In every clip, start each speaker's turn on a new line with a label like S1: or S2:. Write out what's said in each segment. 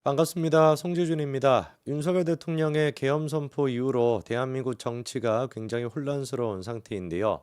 S1: 반갑습니다. 송재준입니다. 윤석열 대통령의 계엄 선포 이후로 대한민국 정치가 굉장히 혼란스러운 상태인데요.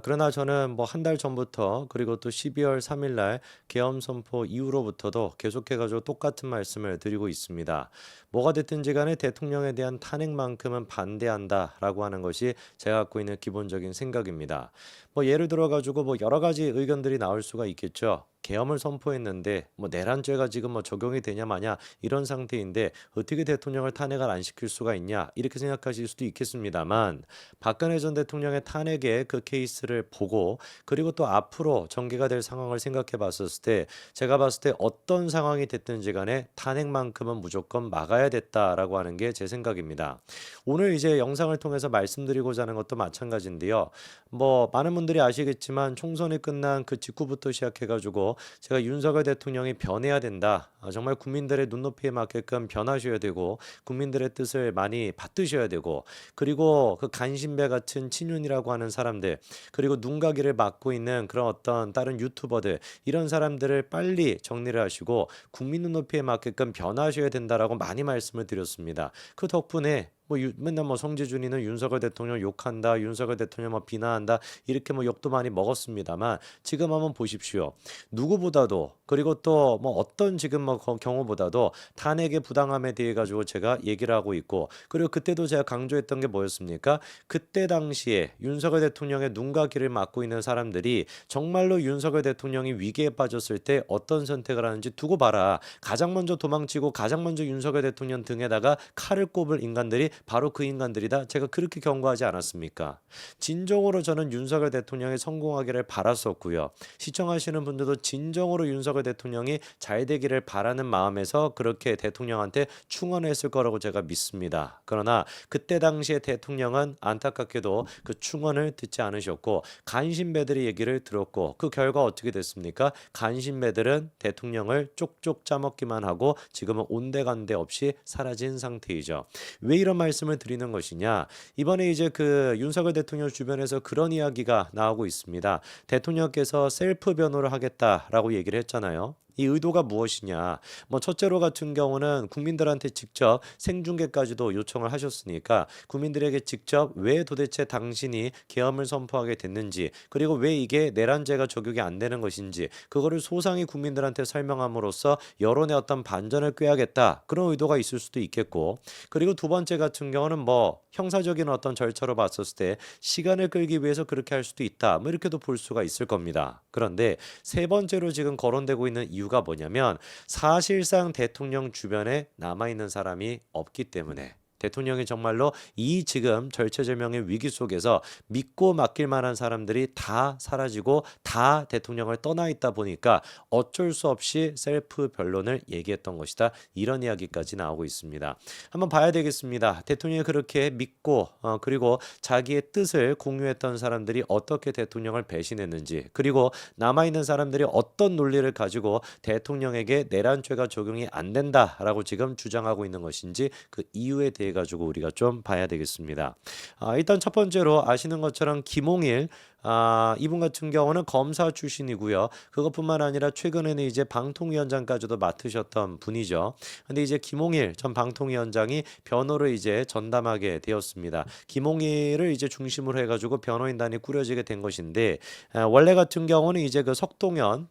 S1: 그러나 저는 뭐 한 달 전부터 그리고 또 12월 3일 날 계엄 선포 이후로부터도 계속해가지고 똑같은 말씀을 드리고 있습니다. 뭐가 됐든지 간에 대통령에 대한 탄핵만큼은 반대한다라고 하는 것이 제가 갖고 있는 기본적인 생각입니다. 뭐 예를 들어가지고 뭐 여러 가지 의견들이 나올 수가 있겠죠. 계엄을 선포했는데 뭐 내란죄가 지금 뭐 적용이 되냐 마냐 이런 상태인데 어떻게 대통령을 탄핵을 안 시킬 수가 있냐 이렇게 생각하실 수도 있겠습니다만 박근혜 전 대통령의 탄핵의 그 케이스를 보고 그리고 또 앞으로 전개가 될 상황을 생각해 봤었을 때 제가 봤을 때 어떤 상황이 됐든지 간에 탄핵만큼은 무조건 막아야 됐다라고 하는 게 제 생각입니다. 오늘 이제 영상을 통해서 말씀드리고자 하는 것도 마찬가지인데요. 뭐 많은 분들이 아시겠지만 총선이 끝난 그 직후부터 시작해 가지고 제가 윤석열 대통령이 변해야 된다. 정말 국민들의 눈높이에 맞게끔 변하셔야 되고 국민들의 뜻을 많이 받드셔야 되고 그리고 그 간신배 같은 친윤이라고 하는 사람들 그리고 눈가기를 맡고 있는 그런 어떤 다른 유튜버들 이런 사람들을 빨리 정리를 하시고 국민 눈높이에 맞게끔 변하셔야 된다라고 많이 말씀을 드렸습니다. 그 덕분에 맨날 뭐 성지준이는 윤석열 대통령 욕한다, 윤석열 대통령 뭐 비난한다 이렇게 뭐 욕도 많이 먹었습니다만 지금 한번 보십시오. 누구보다도 그리고 또 뭐 어떤 지금 뭐 경우보다도 탄핵의 부당함에 대해 가지고 제가 얘기를 하고 있고 그리고 그때도 제가 강조했던 게 뭐였습니까? 그때 당시에 윤석열 대통령의 눈과 귀를 막고 있는 사람들이 정말로 윤석열 대통령이 위기에 빠졌을 때 어떤 선택을 하는지 두고 봐라. 가장 먼저 도망치고 가장 먼저 윤석열 대통령 등에다가 칼을 꼽을 인간들이 바로 그 인간들이다. 제가 그렇게 경고하지 않았습니까? 진정으로 저는 윤석열 대통령이 성공하기를 바랐었고요. 시청하시는 분들도 진정으로 윤석열 대통령이 잘 되기를 바라는 마음에서 그렇게 대통령한테 충원했을 거라고 제가 믿습니다. 그러나 그때 당시에 대통령은 안타깝게도 그 충원을 듣지 않으셨고 간신배들의 얘기를 들었고 그 결과 어떻게 됐습니까? 간신배들은 대통령을 쪽쪽 짜먹기만 하고 지금은 온데간데 없이 사라진 상태이죠. 왜 이런 말씀을 드리는 것이냐? 이번에 이제 그 윤석열 대통령 주변에서 그런 이야기가 나오고 있습니다. 대통령께서 셀프 변호를 하겠다라고 얘기를 했잖아요. 이 의도가 무엇이냐? 뭐 첫째로 같은 경우는 국민들한테 직접 생중계까지도 요청을 하셨으니까 국민들에게 직접 왜 도대체 당신이 계엄을 선포하게 됐는지 그리고 왜 이게 내란죄가 적용이 안 되는 것인지 그거를 소상히 국민들한테 설명함으로써 여론의 어떤 반전을 꾀하겠다 그런 의도가 있을 수도 있겠고 그리고 두 번째 같은 경우는 뭐 형사적인 어떤 절차로 봤었을 때 시간을 끌기 위해서 그렇게 할 수도 있다 뭐 이렇게도 볼 수가 있을 겁니다. 그런데 세 번째로 지금 거론되고 있는 이유가 뭐냐면 사실상 대통령 주변에 남아있는 사람이 없기 때문에 대통령이 정말로 이 지금 절체절명의 위기 속에서 믿고 맡길 만한 사람들이 다 사라지고 다 대통령을 떠나 있다 보니까 어쩔 수 없이 셀프 변론을 얘기했던 것이다. 이런 이야기까지 나오고 있습니다. 한번 봐야 되겠습니다. 대통령이 그렇게 믿고 그리고 자기의 뜻을 공유했던 사람들이 어떻게 대통령을 배신했는지 그리고 남아있는 사람들이 어떤 논리를 가지고 대통령에게 내란죄가 적용이 안 된다라고 지금 주장하고 있는 것인지 그 이유에 대해 가지고 우리가 좀 봐야 되겠습니다. 일단 첫 번째로 아시는 것처럼 김홍일 이분 같은 경우는 검사 출신이고요. 그것뿐만 아니라 최근에는 이제 방통위원장까지도 맡으셨던 분이죠. 근데 이제 김홍일 전 방통위원장이 변호를 이제 전담하게 되었습니다. 김홍일을 이제 중심으로 해가지고 변호인단이 꾸려지게 된 것인데 원래 같은 경우는 이제 그 석동현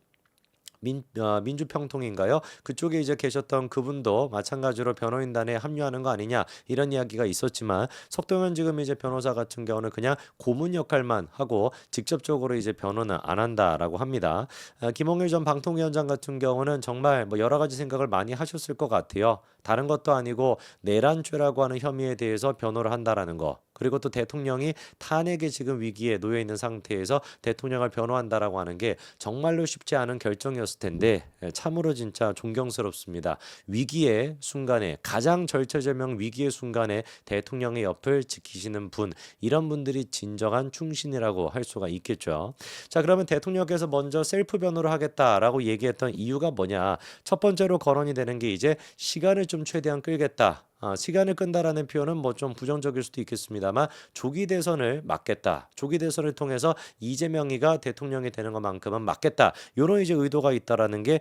S1: 민주평통인가요? 그쪽에 이제 계셨던 그분도 마찬가지로 변호인단에 합류하는 거 아니냐 이런 이야기가 있었지만 석동현 지금 이제 변호사 같은 경우는 그냥 고문 역할만 하고 직접적으로 이제 변호는 안 한다라고 합니다. 김홍일 전 방통위원장 같은 경우는 정말 뭐 여러 가지 생각을 많이 하셨을 것 같아요. 다른 것도 아니고 내란죄라고 하는 혐의에 대해서 변호를 한다라는 거. 그리고 또 대통령이 탄핵의 지금 위기에 놓여 있는 상태에서 대통령을 변호한다라고 하는 게 정말로 쉽지 않은 결정이었을 텐데 참으로 진짜 존경스럽습니다. 위기의 순간에 가장 절체절명 위기의 순간에 대통령의 옆을 지키시는 분 이런 분들이 진정한 충신이라고 할 수가 있겠죠. 자 그러면 대통령께서 먼저 셀프 변호를 하겠다라고 얘기했던 이유가 뭐냐? 첫 번째로 거론이 되는 게 이제 시간을 좀 최대한 끌겠다. 시간을 끈다라는 표현은 뭐 좀 부정적일 수도 있겠습니다만 조기 대선을 막겠다. 조기 대선을 통해서 이재명이가 대통령이 되는 것만큼은 막겠다. 이런 이제 의도가 있다라는 게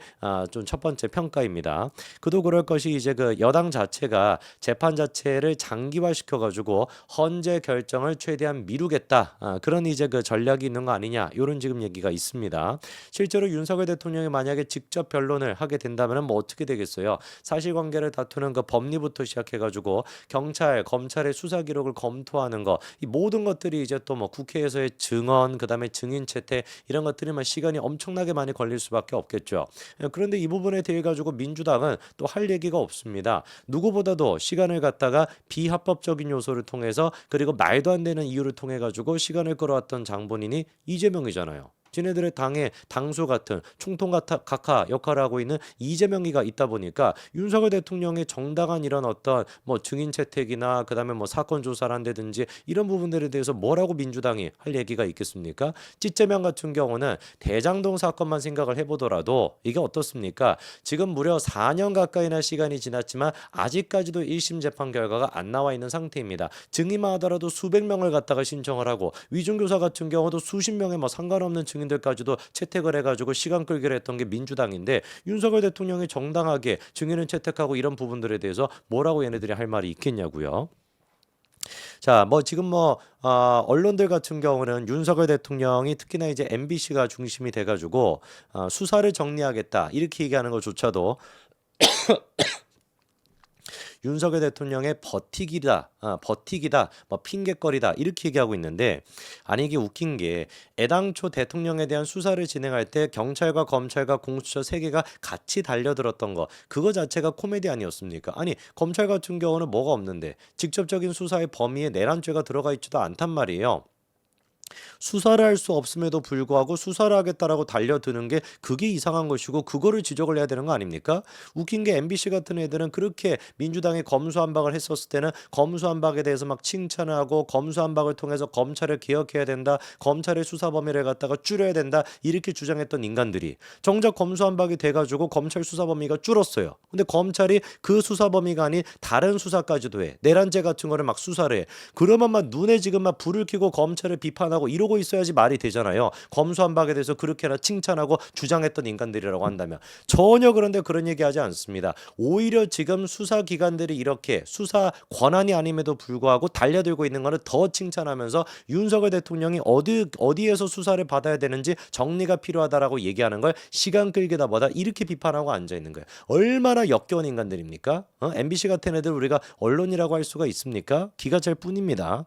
S1: 좀 첫 번째 평가입니다. 그도 그럴 것이 이제 그 여당 자체가 재판 자체를 장기화시켜 가지고 헌재 결정을 최대한 미루겠다. 그런 이제 그 전략이 있는 거 아니냐. 이런 지금 얘기가 있습니다. 실제로 윤석열 대통령이 만약에 직접 변론을 하게 된다면 뭐 어떻게 되겠어요? 사실관계를 다투는 그 법리부터 시작해가지고 경찰, 검찰의 수사 기록을 검토하는 거, 이 모든 것들이 이제 또 뭐 국회에서의 증언, 그다음에 증인 채택 이런 것들이만 시간이 엄청나게 많이 걸릴 수밖에 없겠죠. 그런데 이 부분에 대해 가지고 민주당은 또 할 얘기가 없습니다. 누구보다도 시간을 갖다가 비합법적인 요소를 통해서 그리고 말도 안 되는 이유를 통해 가지고 시간을 끌어왔던 장본인이 이재명이잖아요. 지네들의 당의 당수 같은 총통 각하 역할을 하고 있는 이재명이가 있다 보니까 윤석열 대통령의 정당한 이런 어떤 뭐 증인 채택이나 그다음에 뭐 사건 조사를 한다든지 이런 부분들에 대해서 뭐라고 민주당이 할 얘기가 있겠습니까? 찌재명 같은 경우는 대장동 사건만 생각을 해보더라도 이게 어떻습니까? 지금 무려 4년 가까이나 시간이 지났지만 아직까지도 1심 재판 결과가 안 나와 있는 상태입니다. 증인만 하더라도 수백 명을 갖다가 신청을 하고 위중교사 같은 경우도 수십 명의 뭐 상관없는 증인들까지도 채택을 해가지고 시간 끌기를 했던 게 민주당인데 윤석열 대통령이 정당하게 증인을 채택하고 이런 부분들에 대해서 뭐라고 얘네들이 할 말이 있겠냐고요. 자, 뭐 지금 언론들 같은 경우는 윤석열 대통령이 특히나 이제 MBC가 중심이 돼가지고 수사를 정리하겠다 이렇게 얘기하는 것조차도 윤석열 대통령의 버티기다, 뭐 핑계거리다 이렇게 얘기하고 있는데 아니 이게 웃긴 게 애당초 대통령에 대한 수사를 진행할 때 경찰과 검찰과 공수처 세 개가 같이 달려들었던 거 그거 자체가 코미디 아니었습니까? 아니 검찰 같은 경우는 뭐가 없는데 직접적인 수사의 범위에 내란죄가 들어가 있지도 않단 말이에요. 수사를 할 수 없음에도 불구하고 수사를 하겠다라고 달려드는 게 그게 이상한 것이고 그거를 지적을 해야 되는 거 아닙니까? 웃긴 게 MBC 같은 애들은 그렇게 민주당이 검수한박을 했었을 때는 검수한박에 대해서 막 칭찬을 하고 검수한박을 통해서 검찰을 개혁해야 된다. 검찰의 수사 범위를 갖다가 줄여야 된다. 이렇게 주장했던 인간들이 정작 검수한박이 돼가지고 검찰 수사 범위가 줄었어요. 근데 검찰이 그 수사 범위가 아닌 다른 수사까지도 해. 내란죄 같은 거를 막 수사를 해. 그러면 막 눈에 지금 막 불을 켜고 검찰을 비판하고 이러고 있어야지 말이 되잖아요. 검수한박에 대해서 그렇게나 칭찬하고 주장했던 인간들이라고 한다면 전혀 그런데 그런 얘기하지 않습니다. 오히려 지금 수사기관들이 이렇게 수사 권한이 아님에도 불구하고 달려들고 있는 거는 더 칭찬하면서 윤석열 대통령이 어디에서 수사를 받아야 되는지 정리가 필요하다라고 얘기하는 걸 시간 끌기다 보다 이렇게 비판하고 앉아 있는 거예요. 얼마나 역겨운 인간들입니까? MBC 같은 애들 우리가 언론이라고 할 수가 있습니까? 기가 찰 뿐입니다.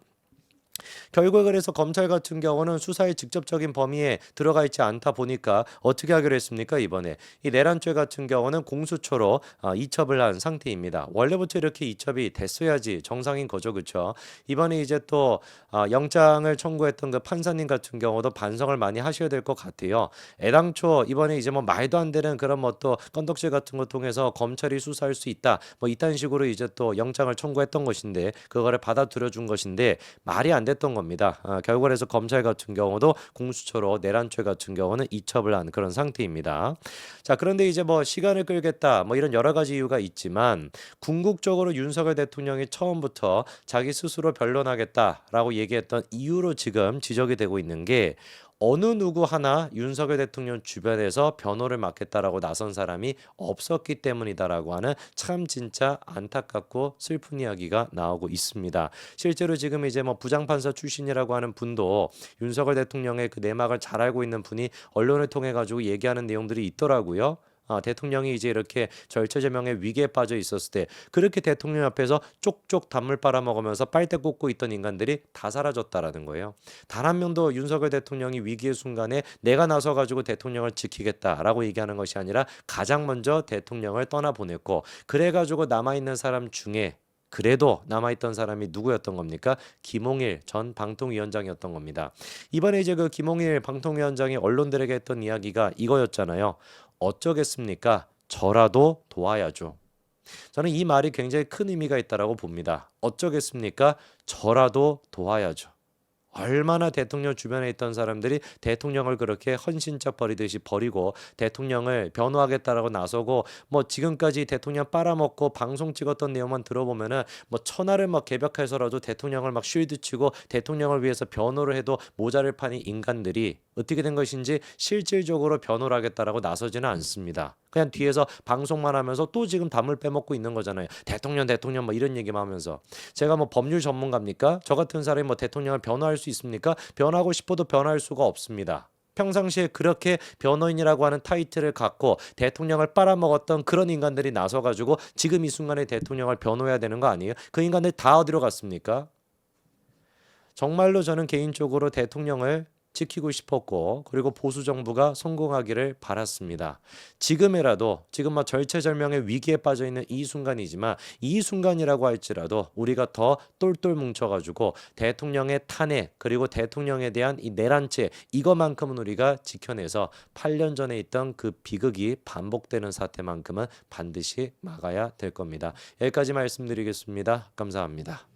S1: 결국에 그래서 검찰 같은 경우는 수사의 직접적인 범위에 들어가 있지 않다 보니까 어떻게 하기로 했습니까? 이번에 이 내란죄 같은 경우는 공수처로 이첩을 한 상태입니다. 원래부터 이렇게 이첩이 됐어야지 정상인 거죠, 그렇죠? 이번에 이제 또 영장을 청구했던 그 판사님 같은 경우도 반성을 많이 하셔야 될 것 같아요. 애당초 이번에 이제 뭐 말도 안 되는 그런 뭐 또 건덕질 같은 거 통해서 검찰이 수사할 수 있다, 뭐 이딴 식으로 이제 또 영장을 청구했던 것인데 그거를 받아들여 준 것인데 말이 안 됐던 겁니다. 결과에서 검찰 같은 경우도 공수처로 내란죄 같은 경우는 이첩을 한 그런 상태입니다. 자, 그런데 이제 뭐 시간을 끌겠다 뭐 이런 여러 가지 이유가 있지만 궁극적으로 윤석열 대통령이 처음부터 자기 스스로 변론하겠다라고 얘기했던 이유로 지금 지적이 되고 있는 게 어느 누구 하나 윤석열 대통령 주변에서 변호를 맡겠다라고 나선 사람이 없었기 때문이다라고 하는 참 진짜 안타깝고 슬픈 이야기가 나오고 있습니다. 실제로 지금 이제 뭐 부장판사 출신이라고 하는 분도 윤석열 대통령의 그 내막을 잘 알고 있는 분이 언론을 통해 가지고 얘기하는 내용들이 있더라고요. 대통령이 이제 이렇게 절체절명의 위기에 빠져 있었을 때 그렇게 대통령 앞에서 쪽쪽 단물 빨아먹으면서 빨대 꽂고 있던 인간들이 다 사라졌다라는 거예요. 단 한 명도 윤석열 대통령이 위기의 순간에 내가 나서가지고 대통령을 지키겠다라고 얘기하는 것이 아니라 가장 먼저 대통령을 떠나보냈고 그래가지고 남아있는 사람 중에 그래도 남아있던 사람이 누구였던 겁니까? 김홍일 전 방통위원장이었던 겁니다. 이번에 이제 그 김홍일 방통위원장이 언론들에게 했던 이야기가 이거였잖아요. 어쩌겠습니까? 저라도 도와야죠. 저는 이 말이 굉장히 큰 의미가 있다라고 봅니다. 어쩌겠습니까? 저라도 도와야죠. 얼마나 대통령 주변에 있던 사람들이 대통령을 그렇게 헌신짝 버리듯이 버리고 대통령을 변호하겠다라고 나서고 뭐 지금까지 대통령 빨아먹고 방송 찍었던 내용만 들어보면은 뭐 천하를 막 개벽해서라도 대통령을 막 쉴드치고 대통령을 위해서 변호를 해도 모자를 파는 인간들이 어떻게 된 것인지 실질적으로 변호를 하겠다라고 나서지는 않습니다. 그냥 뒤에서 방송만 하면서 또 지금 담을 빼먹고 있는 거잖아요. 대통령 대통령 뭐 이런 얘기만 하면서. 제가 뭐 법률 전문가입니까? 저 같은 사람이 뭐 대통령을 변호할 수 있습니까? 변호하고 싶어도 변호할 수가 없습니다. 평상시에 그렇게 변호인이라고 하는 타이틀을 갖고 대통령을 빨아먹었던 그런 인간들이 나서가지고 지금 이 순간에 대통령을 변호해야 되는 거 아니에요? 그 인간들 다 어디로 갔습니까? 정말로 저는 개인적으로 대통령을 지키고 싶었고 그리고 보수 정부가 성공하기를 바랐습니다. 지금이라도 지금 막 절체절명의 위기에 빠져 있는 이 순간이지만 이 순간이라고 할지라도 우리가 더 똘똘 뭉쳐가지고 대통령의 탄핵 그리고 대통령에 대한 이 내란죄 이거만큼은 우리가 지켜내서 8년 전에 있던 그 비극이 반복되는 사태만큼은 반드시 막아야 될 겁니다. 여기까지 말씀드리겠습니다. 감사합니다.